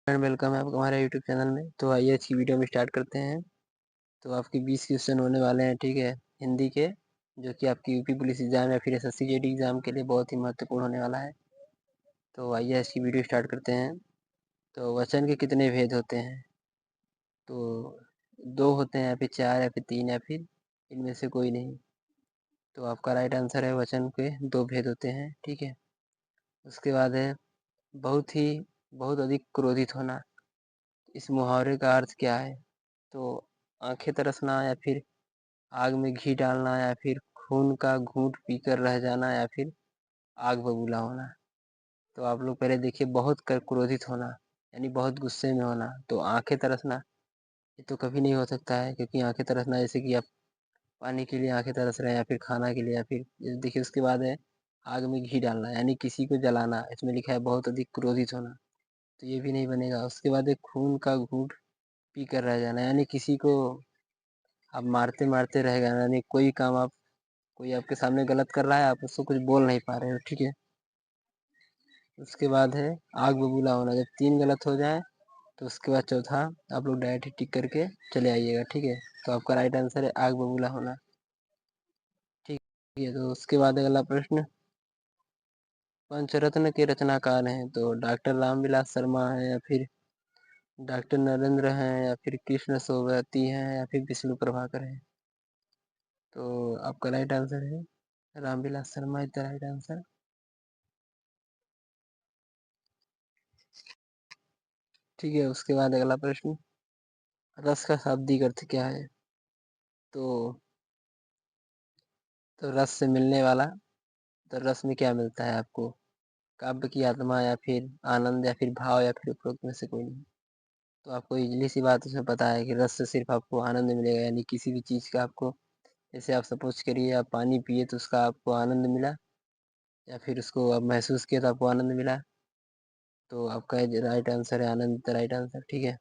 And welcome है आपका हमारे यूट्यूब चैनल में। तो आइए अच्छी वीडियो में स्टार्ट करते हैं। तो आपके 20 क्वेश्चन होने वाले हैं, ठीक है, हिंदी के, जो कि आपकी यूपी पुलिस एग्जाम या फिर एसएससी जेडी एग्जाम के लिए बहुत ही महत्वपूर्ण होने वाला है। तो आइए अच्छी वीडियो स्टार्ट करते हैं। तो वचन के कितने भेद होते हैं? तो 2 होते हैं या फिर 4 या फिर 3 या फिर इनमें से कोई नहीं। तो आपका राइट आंसर है वचन के 2 भेद होते हैं, ठीक है। उसके बाद है बहुत अधिक क्रोधित होना। इस मुहावरे का अर्थ क्या है? तो आंखें तरसना या फिर आग में घी डालना या फिर खून का घूंट पीकर रह जाना या फिर आग बबूला होना। तो आप लोग पहले देखिए, बहुत क्रोधित होना यानी बहुत गुस्से में होना। तो आंखें तरसना ये तो कभी नहीं हो सकता है, क्योंकि आंखें तरसना जैसे कि आप पानी के लिए आंखें तरस रहे हैं या फिर खाना के लिए या फिर देखिए। उसके बाद है आग में घी डालना यानी किसी को जलाना, इसमें लिखा है बहुत अधिक क्रोधित होना, तो ये भी नहीं बनेगा। उसके बाद है खून का घूंट पी कर रह जाना यानी किसी को आप मारते मारते रह गए, यानी कोई आपके सामने गलत कर रहा है, आप उसको कुछ बोल नहीं पा रहे हो, ठीक है। उसके बाद है आग बबूला होना। जब 3 गलत हो जाए तो उसके बाद चौथा आप लोग डायरेक्ट ही टिक करके चले आइएगा, ठीक है। तो आपका राइट आंसर है आग बबूला होना, ठीक है। तो उसके बाद अगला प्रश्न, पंचरत्न के रचनाकार हैं। तो डॉक्टर रामविलास शर्मा है या फिर डॉक्टर नरेंद्र हैं या फिर कृष्ण सोवती हैं या फिर विष्णु प्रभाकर हैं। तो आपका राइट आंसर है Ramvilas Sharma is the right answer, ठीक है। उसके बाद अगला प्रश्न, रस का शाब्दिक अर्थ क्या है? तो रस से मिलने वाला। तो रस में क्या मिलता है आपको? काव्य की आत्मा या फिर आनंद या फिर भाव या फिर उपरोक्त में से कोई नहीं। तो आपको इजली सी बात उसमें पता है कि रस से सिर्फ आपको आनंद मिलेगा, यानी किसी भी चीज़ का आपको, जैसे आप सपोज करिए आप पानी पिए तो उसका आपको आनंद मिला, या फिर उसको आप महसूस किए तो आपको आनंद मिला। तो आपका राइट आंसर है आनंद द राइट आंसर, ठीक है।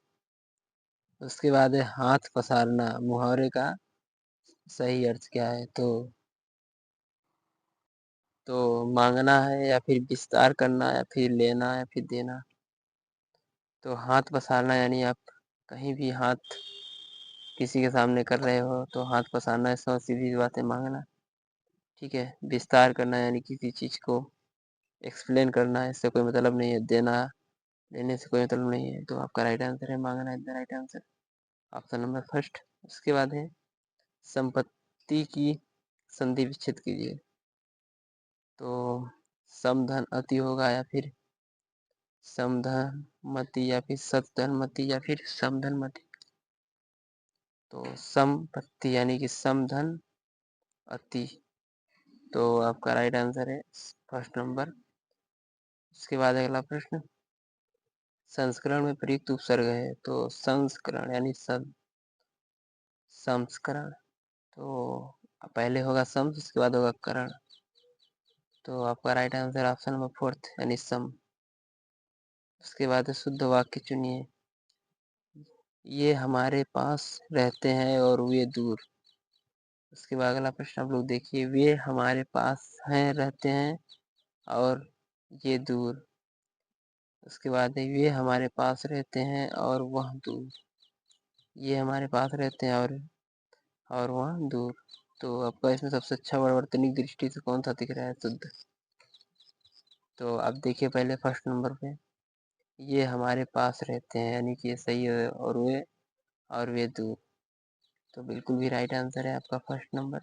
उसके बाद है हाथ पसारना, मुहावरे का सही अर्थ क्या है? तो मांगना है या फिर विस्तार करना या फिर लेना या फिर देना। तो हाथ पसारना यानी आप कहीं भी हाथ किसी के सामने कर रहे हो तो हाथ पसारना, इसमें सीधी बात है मांगना, ठीक है। विस्तार करना यानी किसी चीज़ को एक्सप्लेन करना, इससे कोई मतलब नहीं है। लेने से कोई मतलब नहीं है। तो आपका राइट आंसर है मांगना is the right answer, option number first. उसके बाद है संपत्ति की संधि विच्छेद कीजिए। तो समधन अति होगा या फिर समधनमति या फिर सधनमति या फिर समधनमति। तो संपत्ति यानी कि समधन अति। तो आपका राइट आंसर है फर्स्ट नंबर। उसके बाद अगला प्रश्न, संस्करण में प्रयुक्त उपसर्ग है। तो संस्करण यानी संस्करण। तो पहले होगा सम, उसके बाद होगा करण। तो आपका right answer option number fourth यानी सम। उसके बाद शुद्ध वाक्य चुनिए। ये हमारे पास रहते हैं और वे दूर। उसके बाद अगला प्रश्न आप लोग देखिए, वे हमारे पास हैं रहते हैं और ये दूर। उसके बाद है वे हमारे पास रहते हैं और वह दूर। ये हमारे पास रहते हैं और वह दूर। तो आपका इसमें सबसे अच्छा वर्तनिक दृष्टि से कौन सा दिख रहा है? शुद्ध। तो आप देखिए पहले फर्स्ट नंबर पे, ये हमारे पास रहते हैं यानी कि ये सही है, और वे दूर। तो बिल्कुल भी राइट आंसर है आपका फर्स्ट नंबर,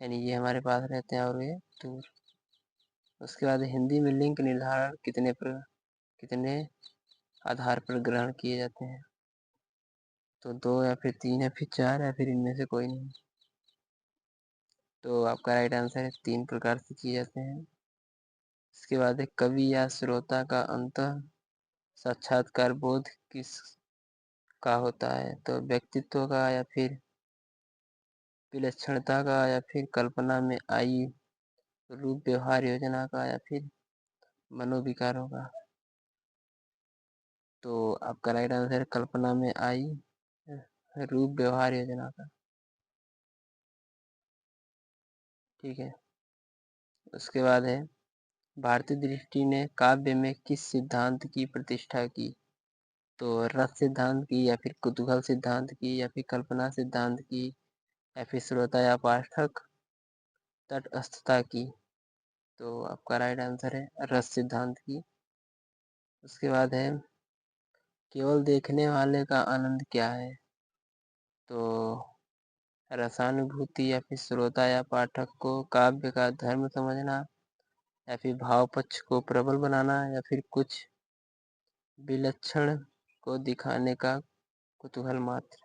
यानी ये हमारे पास रहते हैं और वे दूर। उसके बाद हिंदी में लिंग निर्धारण कितने आधार पर ग्रहण किए जाते हैं? तो 2 या फिर 3 या फिर 4 या फिर इनमें से कोई नहीं। तो आपका राइट आंसर है 3 प्रकार से किए जाते हैं। इसके बाद है कवि या श्रोता का अंत साक्षात्कार बोध किस का होता है? तो व्यक्तित्व का या फिर विलक्षणता का या फिर कल्पना में आई रूप व्यवहार योजना का या फिर मनोविकारों का। तो आपका राइट आंसर है कल्पना में आई रूप व्यवहार योजना का, ठीक है। उसके बाद है भारतीय दृष्टि ने काव्य में किस सिद्धांत की प्रतिष्ठा की? तो रस सिद्धांत की या फिर कुतूहल सिद्धांत की या फिर कल्पना सिद्धांत की या फिर श्रोता या पाठक तटस्थता की। तो आपका राइट आंसर है रस सिद्धांत की। उसके बाद है केवल देखने वाले का आनंद क्या है। तो रसानुभूति या फिर श्रोता या पाठक को काव्य का धर्म समझना या फिर भाव पक्ष को प्रबल बनाना या फिर कुछ विलक्षण को दिखाने का कुतूहल मात्र।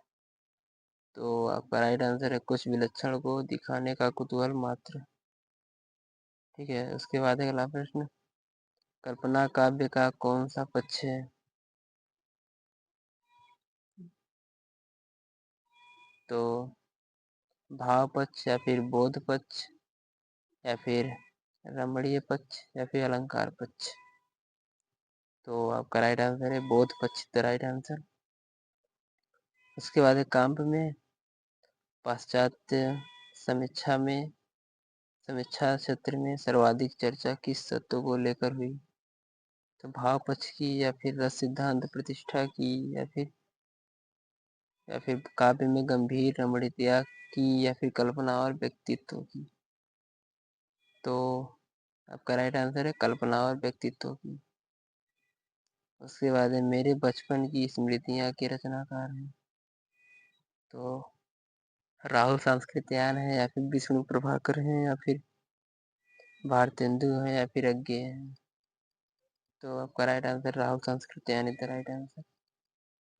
तो आपका राइट आंसर है कुछ विलक्षण को दिखाने का कुतूहल मात्र। ठीक है, उसके बाद अगला प्रश्न, कल्पना काव्य का कौन सा पक्ष है। तो भाव पक्ष या फिर बोध पक्ष या फिर रमणीय पक्ष या फिर अलंकार पक्ष। तो आपका राइट आंसर है बोध पक्ष द राइट आंसर। उसके बाद है काव्य में पाश्चात्य समीक्षा क्षेत्र में सर्वाधिक चर्चा किस तत्व को लेकर हुई। तो भाव पक्ष की या फिर रस सिद्धांत प्रतिष्ठा की या फिर काव्य में गंभीर रमणीयता की या फिर कल्पना और व्यक्तित्व की। तो आपका राइट आंसर है कल्पना और व्यक्तित्व की। उसके बाद है मेरे बचपन की स्मृतियां के रचनाकार हैं। तो राहुल सांस्कृत्यायन है या फिर विष्णु प्रभाकर हैं या फिर भारतेंदु है या फिर अज्ञे हैं। तो आपका right answer Rahul Sankrityayan is the right answer.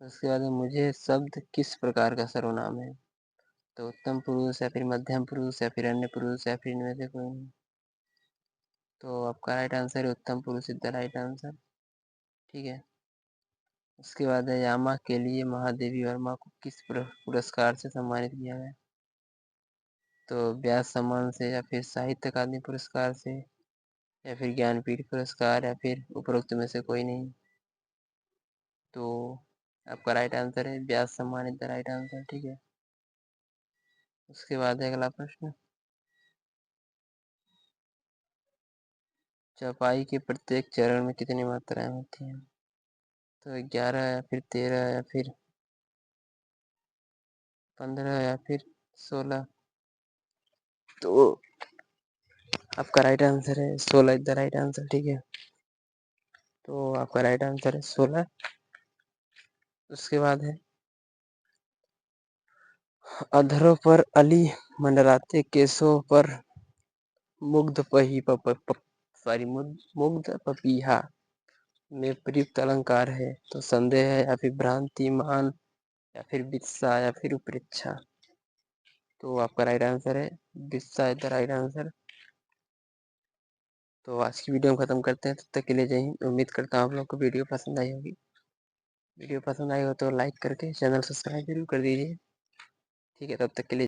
उसके बाद मुझे शब्द किस प्रकार का सर्वनाम है। तो उत्तम पुरुष या फिर मध्यम पुरुष या फिर अन्य पुरुष या फिर इनमें से कोई नहीं। तो आपका राइट आंसर है उत्तम पुरुष इज द राइट आंसर। ठीक है, उसके बाद है यामा के लिए महादेवी वर्मा को किस पुरस्कार से सम्मानित किया गया। तो व्यास सम्मान से या फिर साहित्य अकादमी पुरस्कार से या फिर ज्ञानपीठ पुरस्कार या फिर उपरोक्त में से कोई नहीं। तो आपका राइट आंसर है व्यास सम्मान इज द राइट आंसर। ठीक है, उसके बाद है अगला प्रश्न, चौपाई के प्रत्येक चरण में कितनी मात्राएं होती हैं। तो 11 या फिर 13 या फिर 15 या फिर 16। तो आपका राइट आंसर है 16 इज द राइट आंसर। ठीक है, तो आपका राइट आंसर है 16। उसके बाद है अधरों पर अली मंडराते केशों पर मुग्ध पपीहा में प्रयुक्त अलंकार है। तो संदेह है या फिर भ्रांति मान या फिर वित्सा या फिर उपेक्षा। तो आपका राइट आंसर है वित्सा इज द राइट आंसर। तो आज की वीडियो हम खत्म करते हैं, तब तक के लिए जय हिंद। उम्मीद करता हूँ आप लोग को वीडियो पसंद आई होगी। वीडियो पसंद आई हो तो लाइक करके चैनल सब्सक्राइब जरूर कर दीजिए। ठीक है, तब तक के लिए